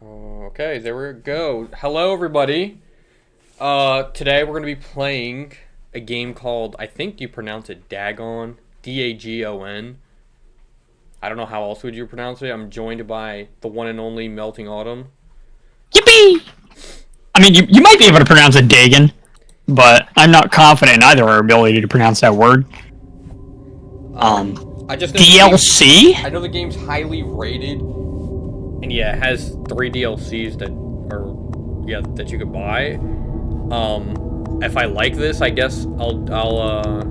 Okay, there we go. Hello, everybody. Today we're going to be playing a game called, I think you pronounce it Dagon, Dagon. I don't know how else would you pronounce it. I'm joined by the one and only Melting Autumn. Yippee! I mean, you might be able to pronounce it Dagon, but I'm not confident in either our ability to pronounce that word. I just know DLC? I know the game's highly rated, and yeah, it has 3 DLCs that you could buy. If I like this, I guess I'll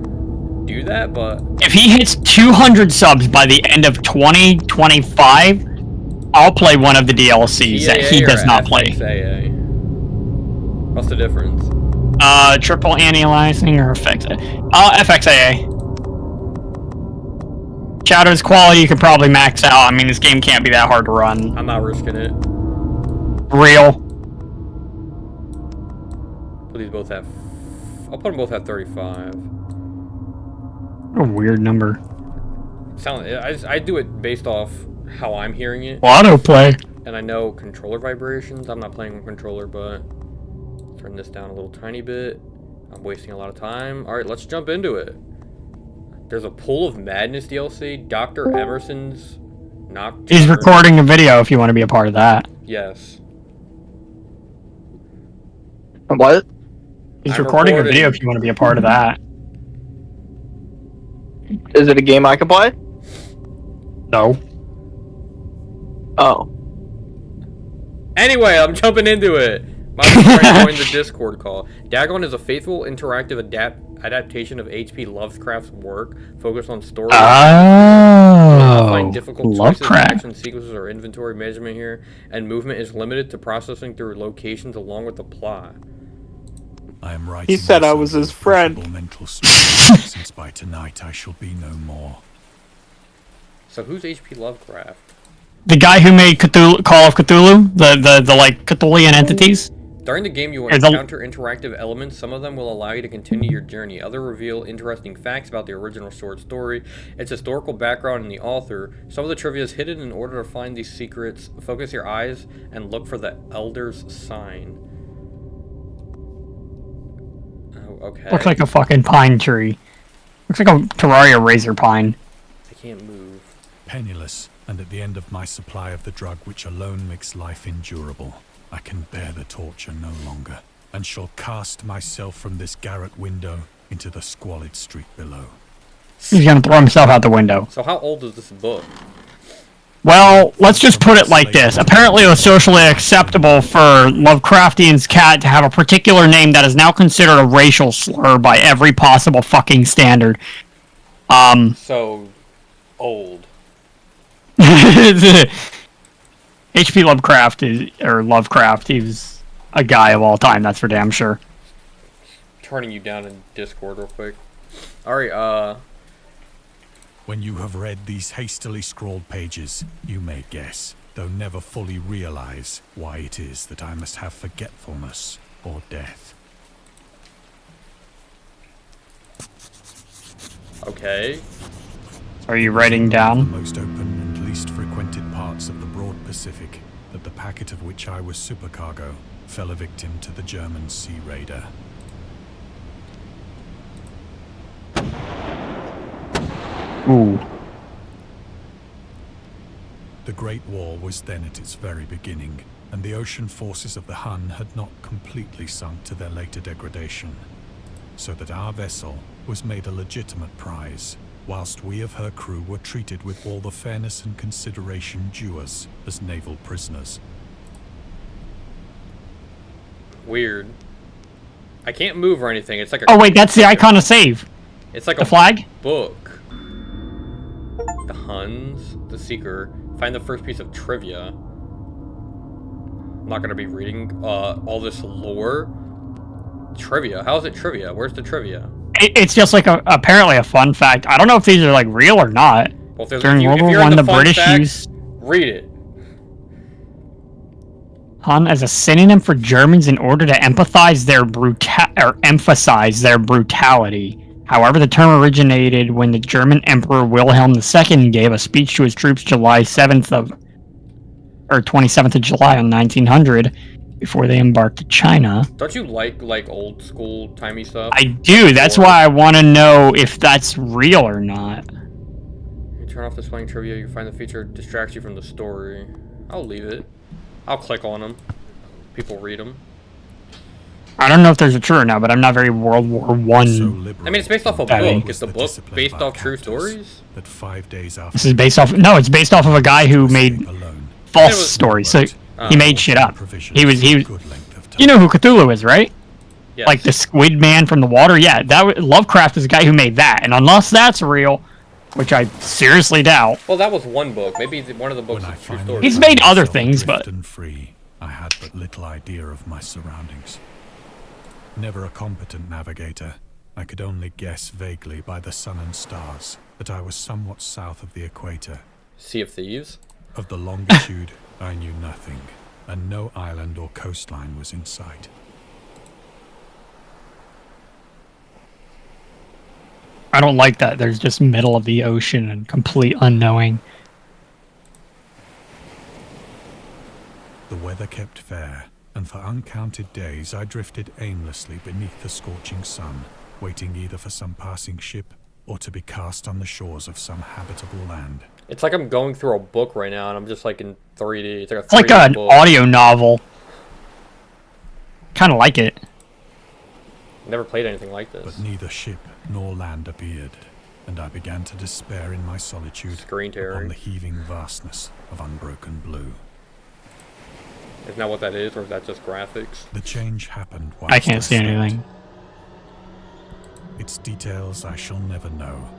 do that, but If he hits 200 subs by the end of 2025, I'll play one of the DLCs that he does not play. FXAA? What's the difference? Triple annualizing or FXAA. Shadow's quality you could probably max out. I mean, this game can't be that hard to run. I'm not risking it. Real. Put these both at... I'll put them both at 35. A weird number. I do it based off how I'm hearing it. Autoplay. And I know controller vibrations. I'm not playing with controller, but... Turn this down a little tiny bit. I'm wasting a lot of time. Alright, let's jump into it. There's a Pool of Madness DLC. Dr. Emerson's Nocturne. He's recording a video if you want to be a part of that. Yes. What? He's recording a video if you want to be a part of that. Is it a game I can play? No. Oh. Anyway, I'm jumping into it. My friend joined the Discord call. Dagon is a faithful, interactive adaptation of HP Lovecraft's work, focused on story. Find difficult choices, action sequences, or inventory management here, and movement is limited to processing through locations along with the plot. I am writing. He said I was his friend. Mental since by tonight I shall be no more. So who's HP Lovecraft? The guy who made Cthulhu, Call of Cthulhu, the like Cthulhian entities. During the game, you will encounter interactive elements. Some of them will allow you to continue your journey. Others reveal interesting facts about the original short story, its historical background, and the author. Some of the trivia is hidden. In order to find these secrets, focus your eyes and look for the Elder's Sign. Oh, okay. Looks like a fucking pine tree. Looks like a Terraria razor pine. I can't move. Penniless, and at the end of my supply of the drug which alone makes life endurable, I can bear the torture no longer, and shall cast myself from this garret window into the squalid street below. He's gonna throw himself out the window. So how old is this book? Well, let's just put it like this. Apparently it was socially acceptable for Lovecraftian's cat to have a particular name that is now considered a racial slur by every possible fucking standard. So, old. HP Lovecraft he was a guy of all time, that's for damn sure. Turning you down in Discord real quick. Alright, When you have read these hastily scrawled pages, you may guess, though never fully realize, why it is that I must have forgetfulness or death. Okay. Are you writing down? The most open and least frequented parts of the broad Pacific, that the packet of which I was supercargo fell a victim to the German sea raider. Ooh. The Great War was then at its very beginning, and the ocean forces of the Hun had not completely sunk to their later degradation, so that our vessel was made a legitimate prize, whilst we of her crew were treated with all the fairness and consideration due us as naval prisoners. Weird. I can't move or anything. It's like a... Oh wait, that's the icon to save. It's like the a flag? Book. The Huns, the Seeker. Find the first piece of trivia. I'm not gonna be reading all this lore. Trivia? How is it trivia? Where's the trivia? It's just like apparently a fun fact. I don't know if these are like real or not. Well, During World War I, the British used read it. Hun as a synonym for Germans in order to emphasize their brutality. However, the term originated when the German Emperor Wilhelm II gave a speech to his troops July 7th of or 27th of July on 1900, before they embarked to China. Don't you like old school timey stuff? I do. That's Or- why I want to know if that's real or not. You turn off the spelling trivia, you find the feature distracts you from the story. I'll leave it. I'll click on them. People read them. I don't know if there's a true or not, but I'm not very World War One. I mean, it's based off a Betting. book. Is the book based off true stories? That 5 days after This is based off. No, it's based off of a guy who made alone, false It was- stories. So he made shit up. provisions He was. for a good length of time. You know who Cthulhu is, right? Yes. Like the Squid Man from the water. Yeah, Lovecraft is the guy who made that. And unless that's real, which I seriously doubt. Well, that was one book. Maybe one of the books When I is true finally stories. He's found made other myself things, adrift but- and free, I had but little idea of my surroundings. Never a competent navigator, I could only guess vaguely by the sun and stars that I was somewhat south of the equator. Sea of Thieves. Of the longitude, I knew nothing, and no island or coastline was in sight. I don't like that. There's just middle of the ocean and complete unknowing. The weather kept fair, and for uncounted days I drifted aimlessly beneath the scorching sun, waiting either for some passing ship or to be cast on the shores of some habitable land. It's like I'm going through a book right now, and I'm just like in 3D. It's like a 3D It's like an book. audio novel. Kind of like it. Never played anything like this. But neither ship nor land appeared, and I began to despair in my solitude Screen upon tearing. the heaving vastness of unbroken blue. Isn't that what that is, or is that just graphics? The change happened while I can't see anything. Its details I shall never know,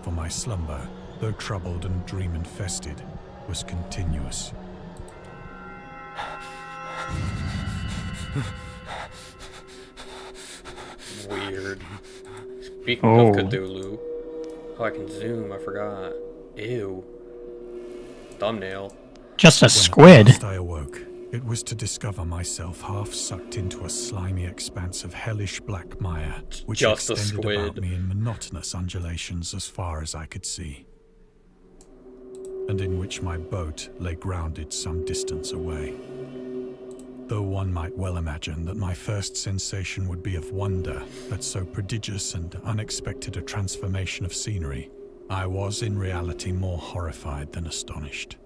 for my slumber, though troubled and dream-infested, was continuous. Weird. Speaking Oh. of Cthulhu. Oh, I can zoom. I forgot. Ew. Thumbnail. Just a When squid. at last I awoke, it was to discover myself half sucked into a slimy expanse of hellish black mire, which Just a extended about squid. me in monotonous undulations as far as I could see, and in which my boat lay grounded some distance away. Though one might well imagine that my first sensation would be of wonder at so prodigious and unexpected a transformation of scenery, I was in reality more horrified than astonished.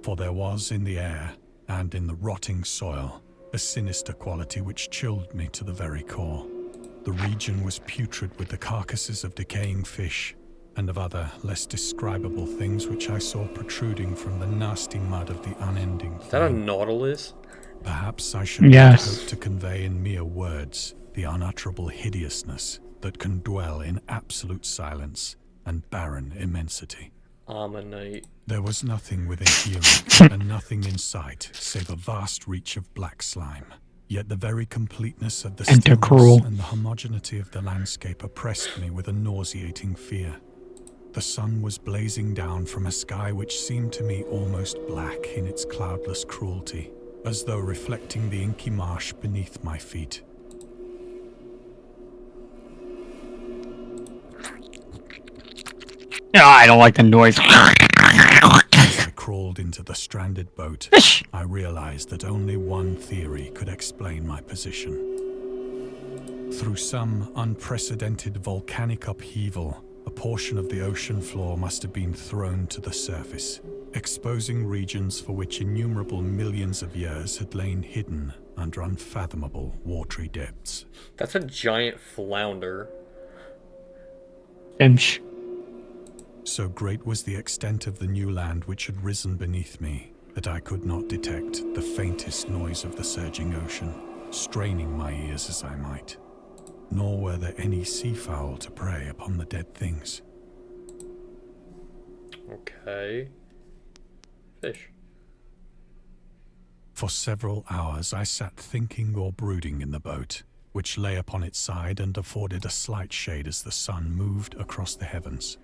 For there was in the air, and in the rotting soil, a sinister quality which chilled me to the very core. The region was putrid with the carcasses of decaying fish, and of other, less describable things which I saw protruding from the nasty mud of the unending Is that a plain. nautilus? Perhaps I should not Yes. hope to convey in mere words the unutterable hideousness that can dwell in absolute silence and barren immensity. Ammonite. There was nothing within hearing, and nothing in sight, save a vast reach of black slime. Yet the very completeness of the Entacruel. stillness and the homogeneity of the landscape oppressed me with a nauseating fear. The sun was blazing down from a sky which seemed to me almost black in its cloudless cruelty, as though reflecting the inky marsh beneath my feet. I don't like the noise. As I crawled into the stranded boat, Fish. I realized that only one theory could explain my position. Through some unprecedented volcanic upheaval, a portion of the ocean floor must have been thrown to the surface, exposing regions for which innumerable millions of years had lain hidden under unfathomable watery depths. That's a giant flounder. Imsh. So great was the extent of the new land which had risen beneath me that I could not detect the faintest noise of the surging ocean, straining my ears as I might. Nor were there any seafowl to prey upon the dead things. Okay. Fish. For several hours I sat thinking or brooding in the boat, which lay upon its side and afforded a slight shade as the sun moved across the heavens.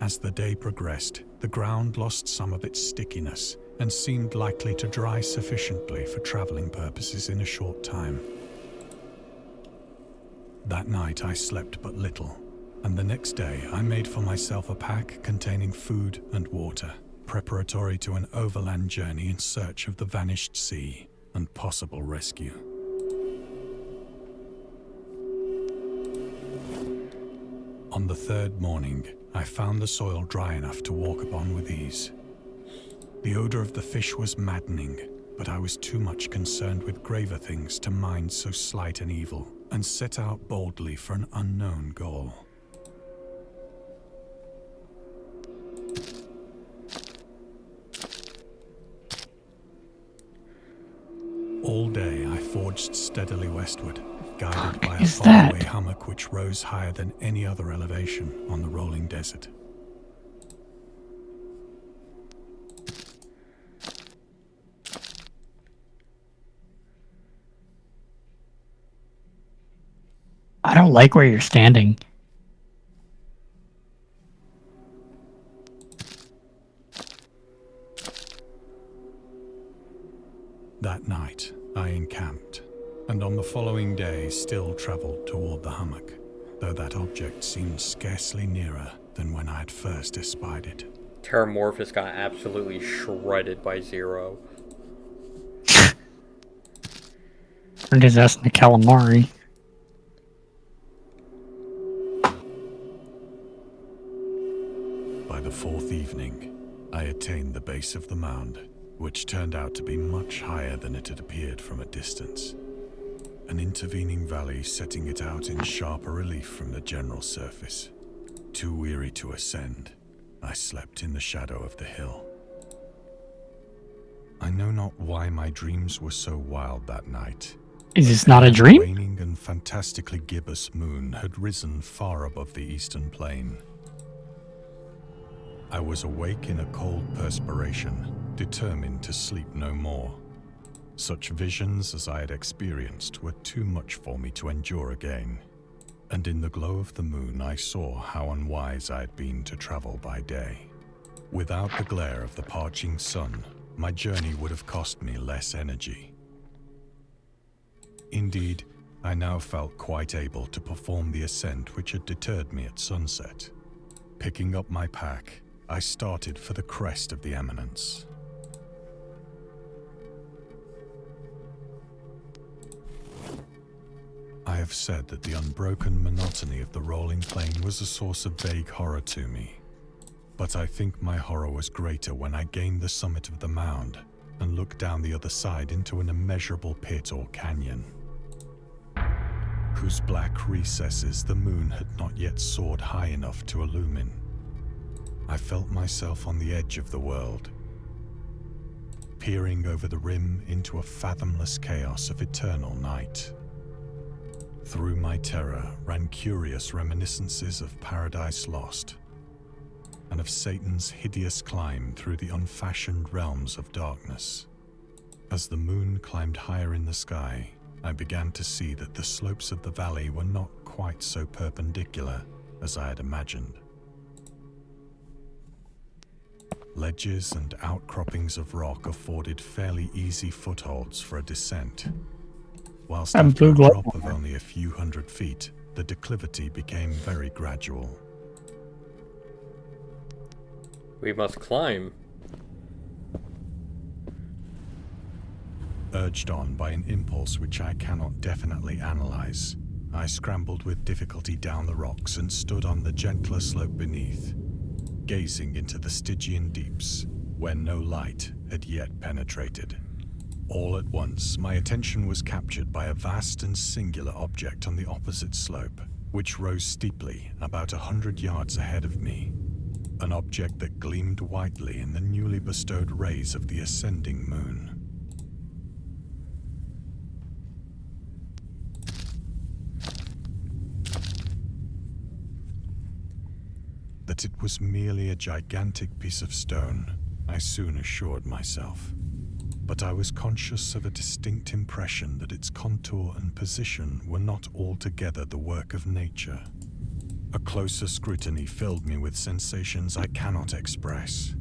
As the day progressed, the ground lost some of its stickiness and seemed likely to dry sufficiently for traveling purposes in a short time. That night I slept but little, and the next day I made for myself a pack containing food and water, preparatory to an overland journey in search of the vanished sea and possible rescue. On the third morning, I found the soil dry enough to walk upon with ease. The odor of the fish was maddening, but I was too much concerned with graver things to mind so slight an evil, and set out boldly for an unknown goal. All day I forged steadily westward, guided by a faraway hummock which rose higher than any other elevation on the rolling desert. I don't like where you're standing. That night, I encamped, and on the following day still traveled toward the hummock, though that object seemed scarcely nearer than when I had first espied it. Terramorphous got absolutely shredded by Zero. Turned his ass into calamari. By the fourth evening, I attained the base of the mound, which turned out to be much higher than it had appeared from a distance. An intervening valley setting it out in sharper relief from the general surface. Too weary to ascend, I slept in the shadow of the hill. I know not why my dreams were so wild that night. Is this not a The dream? waning and fantastically gibbous moon had risen far above the eastern plain. I was awake in a cold perspiration, determined to sleep no more. Such visions as I had experienced were too much for me to endure again, and in the glow of the moon I saw how unwise I had been to travel by day. Without the glare of the parching sun, my journey would have cost me less energy. Indeed, I now felt quite able to perform the ascent which had deterred me at sunset. Picking up my pack, I started for the crest of the eminence. I have said that the unbroken monotony of the rolling plain was a source of vague horror to me, but I think my horror was greater when I gained the summit of the mound and looked down the other side into an immeasurable pit or canyon, whose black recesses the moon had not yet soared high enough to illumine. I felt myself on the edge of the world, peering over the rim into a fathomless chaos of eternal night. Through my terror ran curious reminiscences of Paradise Lost, and of Satan's hideous climb through the unfashioned realms of darkness. As the moon climbed higher in the sky, I began to see that the slopes of the valley were not quite so perpendicular as I had imagined. Ledges and outcroppings of rock afforded fairly easy footholds for a descent. Whilst after a drop of only a few hundred feet, the declivity became very gradual. We must climb. Urged on by an impulse which I cannot definitely analyze, I scrambled with difficulty down the rocks and stood on the gentler slope beneath, gazing into the Stygian deeps, where no light had yet penetrated. All at once, my attention was captured by a vast and singular object on the opposite slope, which rose steeply about 100 yards ahead of me. An object that gleamed whitely in the newly bestowed rays of the ascending moon. That it was merely a gigantic piece of stone, I soon assured myself. But I was conscious of a distinct impression that its contour and position were not altogether the work of nature. A closer scrutiny filled me with sensations I cannot express.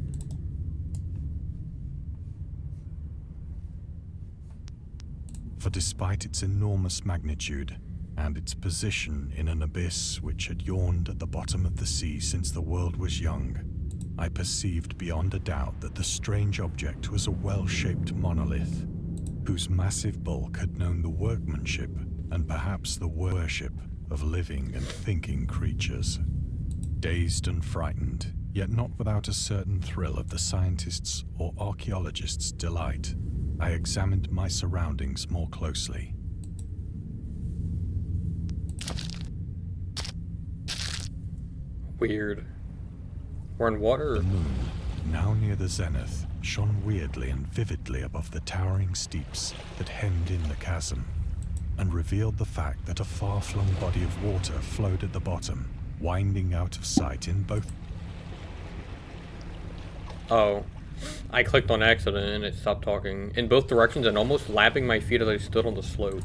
For despite its enormous magnitude, and its position in an abyss which had yawned at the bottom of the sea since the world was young, I perceived beyond a doubt that the strange object was a well-shaped monolith, whose massive bulk had known the workmanship and perhaps the worship of living and thinking creatures. Dazed and frightened, yet not without a certain thrill of the scientist's or archaeologist's delight, I examined my surroundings more closely. Weird. We're in water? The moon, now near the zenith, shone weirdly and vividly above the towering steeps that hemmed in the chasm, and revealed the fact that a far-flung body of water flowed at the bottom, winding out of sight in both... Oh. I clicked on accident and it stopped talking. In both directions and almost lapping my feet as I stood on the slope.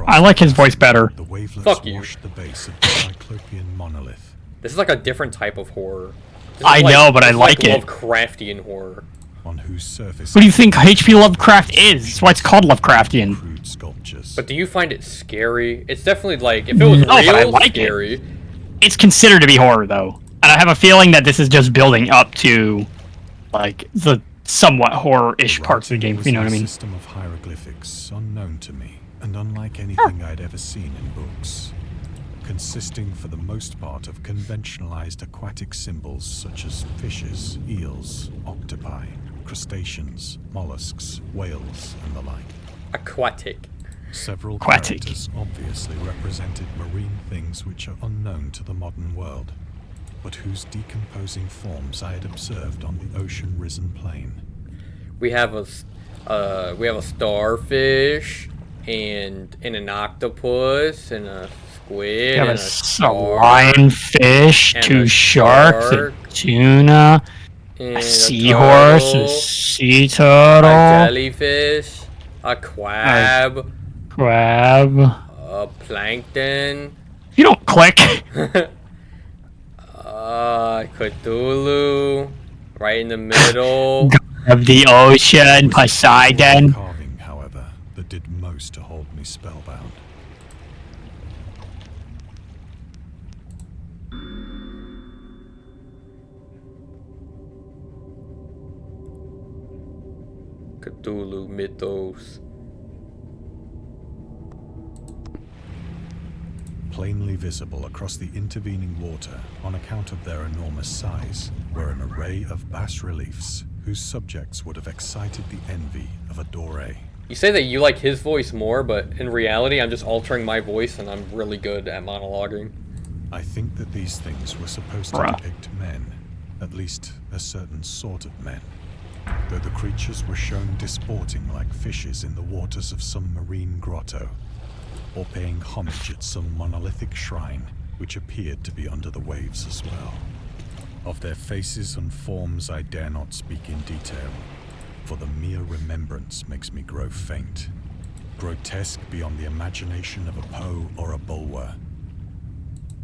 I like his voice better. The wavelets Fuck you. washed the base of the Cyclopean monolith. This is like a different type of horror. This is I know, but I this is like it. Lovecraftian horror. On whose surface... What do you think HP Lovecraft is? That's why it's called Lovecraftian. crude sculptures. But do you find it scary? It's definitely like, if it was No, but I real, like it. scary. It's considered to be horror, though. And I have a feeling that this is just building up to, like, the somewhat horror-ish parts of the game, if you know what I mean. A system of hieroglyphics unknown to me, and unlike anything I'd ever seen in books. Consisting for the most part of conventionalized aquatic symbols such as fishes, eels, octopi, crustaceans, mollusks, whales, and the like. Aquatic. Several Aquatic. characters obviously represented marine things which are unknown to the modern world, but whose decomposing forms I had observed on the ocean-risen plain. We have a starfish, and an octopus, and a squid, You have and a star, lionfish, and two a sharks, shark, a tuna, and a seahorse, turtle, a sea a turtle, jellyfish, a crab, crab. Plankton, You don't click. Cthulhu, right in the middle. Of the ocean, Poseidon. Carving, however, that did most to hold me spellbound. Cthulhu mythos. Plainly visible across the intervening water on account of their enormous size were an array of bas-reliefs whose subjects would have excited the envy of a Doré. You say that you like his voice more, but in reality, I'm just altering my voice, and I'm really good at monologuing. I think that these things were supposed to depict men, at least a certain sort of men, though the creatures were shown disporting like fishes in the waters of some marine grotto, or paying homage at some monolithic shrine which appeared to be under the waves as well. Of their faces and forms I dare not speak in detail, for the mere remembrance makes me grow faint, grotesque beyond the imagination of a Poe or a Bulwer.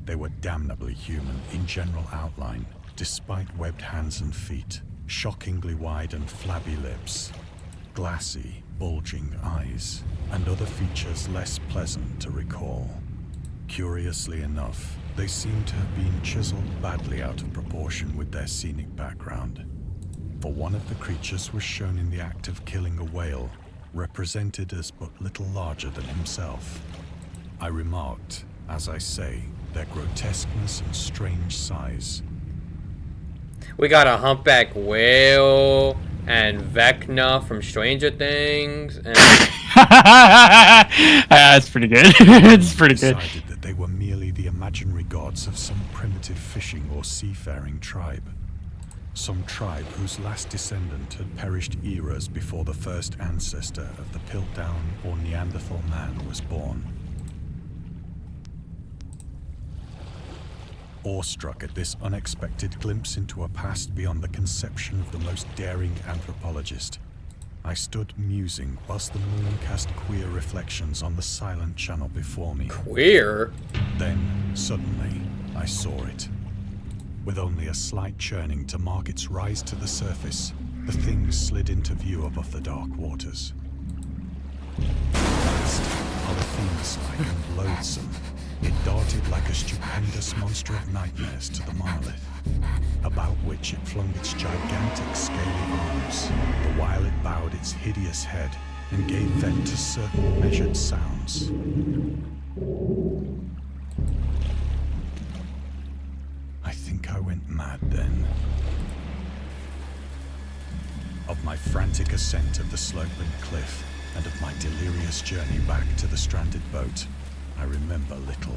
They were damnably human in general outline, despite webbed hands and feet, shockingly wide and flabby lips, glassy, bulging eyes, and other features less pleasant to recall. Curiously enough, they seem to have been chiseled badly out of proportion with their scenic background. For one of the creatures was shown in the act of killing a whale, represented as but little larger than himself. I remarked, as I say, their grotesqueness and strange size. We got a humpback whale, and Vecna from Stranger Things, and... That's pretty good. It's pretty good. Decided that they were merely the imaginary gods of some primitive fishing or seafaring tribe. Some tribe whose last descendant had perished eras before the first ancestor of the Piltdown or Neanderthal man was born. Awestruck at this unexpected glimpse into a past beyond the conception of the most daring anthropologist, I stood musing whilst the moon cast queer reflections on the silent channel before me. Queer? Then, suddenly, I saw it. With only a slight churning to mark its rise to the surface, the thing slid into view above the dark waters. Vast, Polyphemus-like and loathsome, It darted like a stupendous monster of nightmares to the monolith, about which it flung its gigantic scaly arms, the while it bowed its hideous head and gave vent to certain measured sounds. I think I went mad then. Of my frantic ascent of the sloping cliff and of my delirious journey back to the stranded boat, I remember little.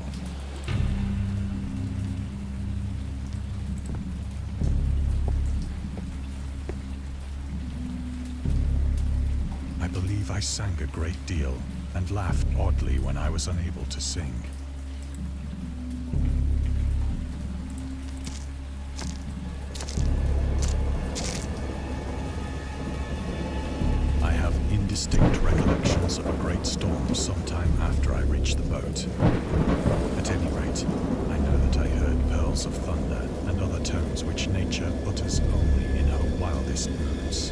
I believe I sang a great deal and laughed oddly when I was unable to sing. I have indistinct recollections of a great storm sometime after I reached the boat. At any rate, I know that I heard pearls of thunder and other tones which nature utters only in her wildest moods.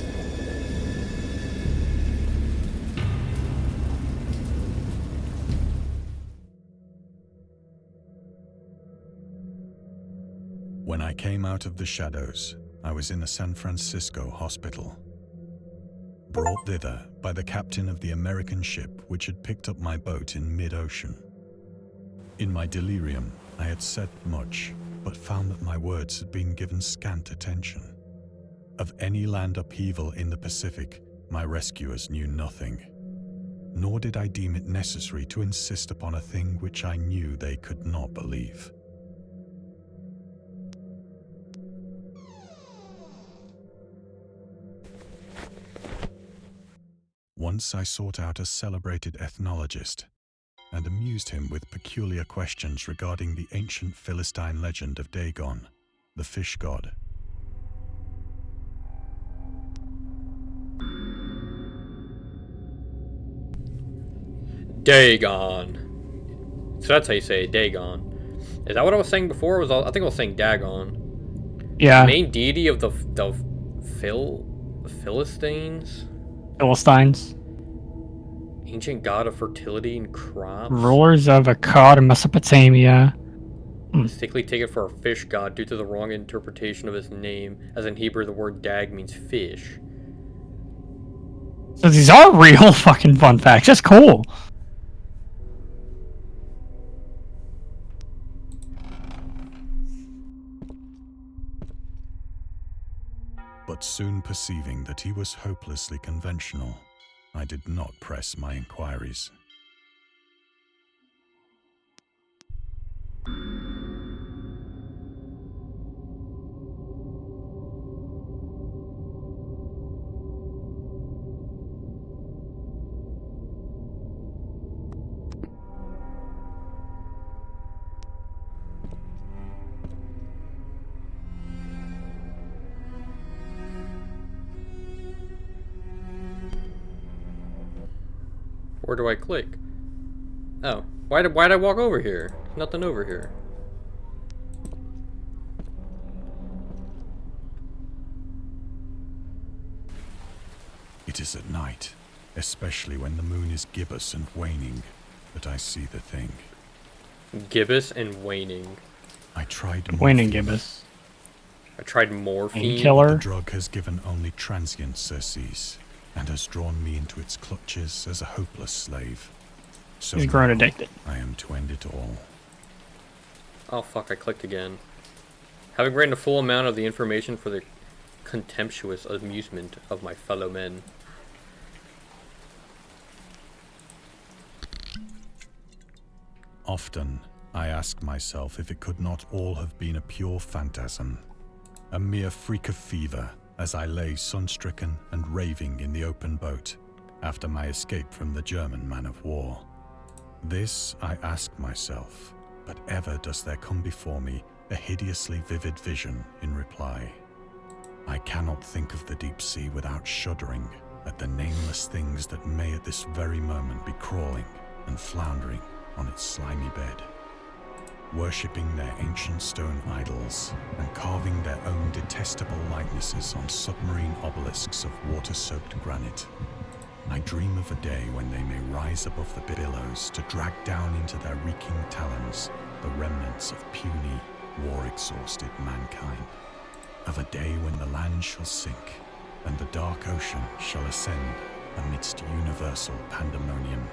When I came out of the shadows, I was in a San Francisco hospital, brought thither by the captain of the American ship which had picked up my boat in mid-ocean. In my delirium, I had said much, but found that my words had been given scant attention. Of any land upheaval in the Pacific, my rescuers knew nothing, nor did I deem it necessary to insist upon a thing which I knew they could not believe. Once I sought out a celebrated ethnologist and amused him with peculiar questions regarding the ancient Philistine legend of Dagon, the fish god. Dagon. So that's how you say it, Dagon. Is that what I was saying before? I think I was saying Dagon. Yeah. Main deity of the Philistines? Philistines. Ancient god of fertility and crops. Rulers of Akkad and Mesopotamia. Mistakenly taken for a fish god due to the wrong interpretation of his name, as in Hebrew the word dag means fish. So these are real fucking fun facts. That's cool. But soon perceiving that he was hopelessly conventional, I did not press my inquiries. Where do I click? Oh, why'd I walk over here? Nothing over here. It is at night, especially when the moon is gibbous and waning, that I see the thing. Gibbous and waning. I tried Waning morphine. gibbous. I tried morphine. Painkiller. The drug has given only transient surcease, and has drawn me into its clutches as a hopeless slave. So He's grown now addicted. I am to end it all. Oh fuck, I clicked again. Having written a full amount of the information for the contemptuous amusement of my fellow men. Often, I ask myself if it could not all have been a pure phantasm, a mere freak of fever, as I lay sun-stricken and raving in the open boat after my escape from the German man-of-war. This I ask myself, but ever does there come before me a hideously vivid vision in reply. I cannot think of the deep sea without shuddering at the nameless things that may at this very moment be crawling and floundering on its slimy bed, worshipping their ancient stone idols and carving their own detestable likenesses on submarine obelisks of water-soaked granite. I dream of a day when they may rise above the billows to drag down into their reeking talons the remnants of puny, war-exhausted mankind. Of a day when the land shall sink and the dark ocean shall ascend amidst universal pandemonium.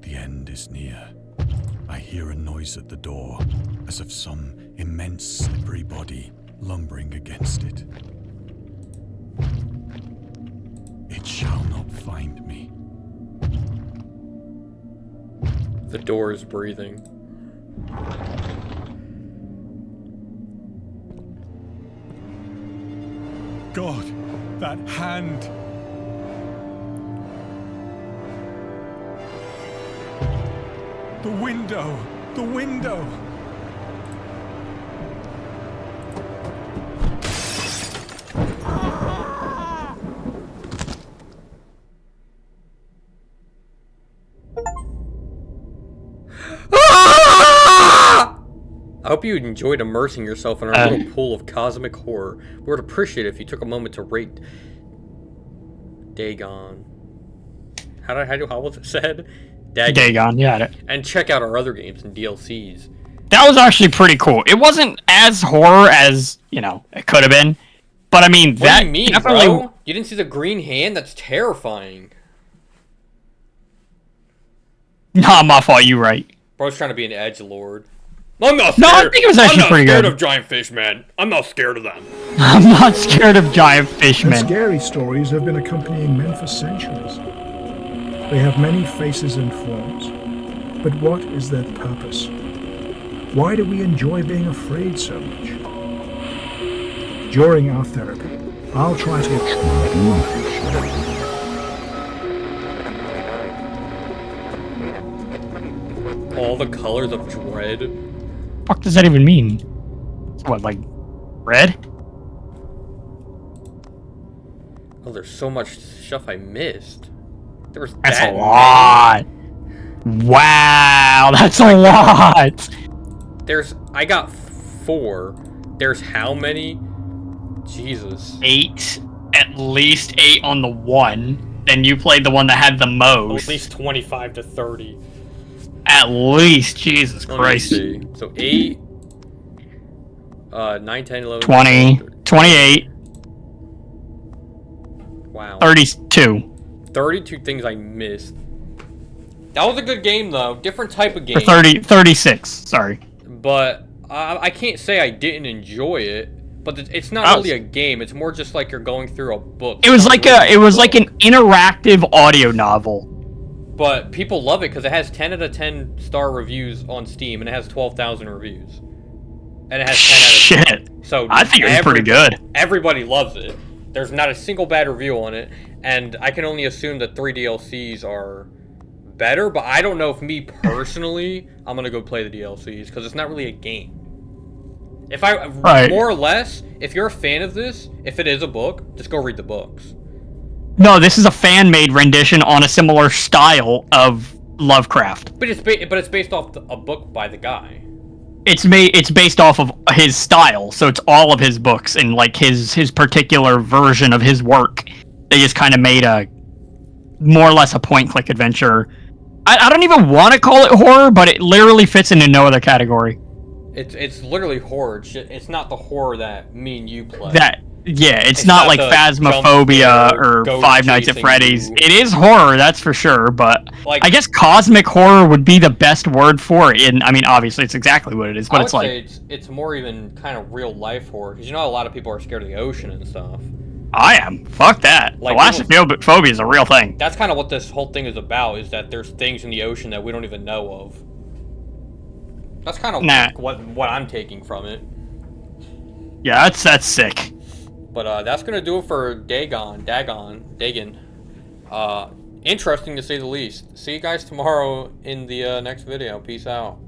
The end is near. I hear a noise at the door, as of some immense slippery body lumbering against it. It shall not find me. The door is breathing. God, that hand! The window! The window! I hope you enjoyed immersing yourself in our little pool of cosmic horror. We would appreciate it if you took a moment to rate Dagon. How was it said? Dagon, yeah. And check out our other games and DLCs. That was actually pretty cool. It wasn't as horror as, it could have been. But I mean, What that do you mean, definitely... bro? You didn't see the green hand? That's terrifying. Nah, my fault, you right. Bro's trying to be an edgelord. I'm not scared. No, I think it was actually pretty good. I'm not scared of giant fish, man. I'm not scared of them. I'm not scared of giant fish, And man. scary stories have been accompanying men for centuries. They have many faces and forms. But what is their purpose? Why do we enjoy being afraid so much? During our therapy, I'll try to... All the colors of dread. What the fuck does that even mean? What, like, red? Oh, there's so much stuff I missed. There was That's that a lot. Wow, that's a lot. I got 4. There's how many? Jesus. 8. At least 8 on the one. Then you played the one that had the most. At least 25 to 30. At least, Jesus Let me Christ. see. So 8, 9, 10, 11, 20, 12, 28, wow. 32. 32 things I missed. That was a good game, though. Different type of game. Or 36, sorry. But I can't say I didn't enjoy it. But it's not really a game. It's more just like you're going through a book. It was like an interactive audio novel. But people love it because it has 10 out of 10 star reviews on Steam, and it has 12,000 reviews. And it has 10 out of 10. Shit. So I think it was pretty good. Everybody loves it. There's not a single bad review on it, and I can only assume that 3 DLCs are better, but I don't know if me personally, I'm gonna go play the DLCs, because it's not really a game. More or less, if you're a fan of this, if it is a book, just go read the books. No, this is a fan-made rendition on a similar style of Lovecraft. But it's based off a book by the guy. It's based off of his style, so it's all of his books and like his particular version of his work. They just kind of made a more or less a point-click adventure. I don't even want to call it horror, but it literally fits into no other category. It's literally horror. It's not the horror that me and you play. It's not like Phasmophobia or Five Nights at Freddy's. It is horror, that's for sure, but like, I guess cosmic horror would be the best word for it. I mean, obviously, it's exactly what it is, but it's like... it's more even kind of real-life horror, because you know a lot of people are scared of the ocean and stuff. I am. Fuck that. Like, Thalassophobia is a real thing. That's kind of what this whole thing is about, is that there's things in the ocean that we don't even know of. That's kind of what I'm taking from it. Yeah, that's sick. But that's gonna do it for Dagon. Interesting to say the least. See you guys tomorrow in the next video. Peace out.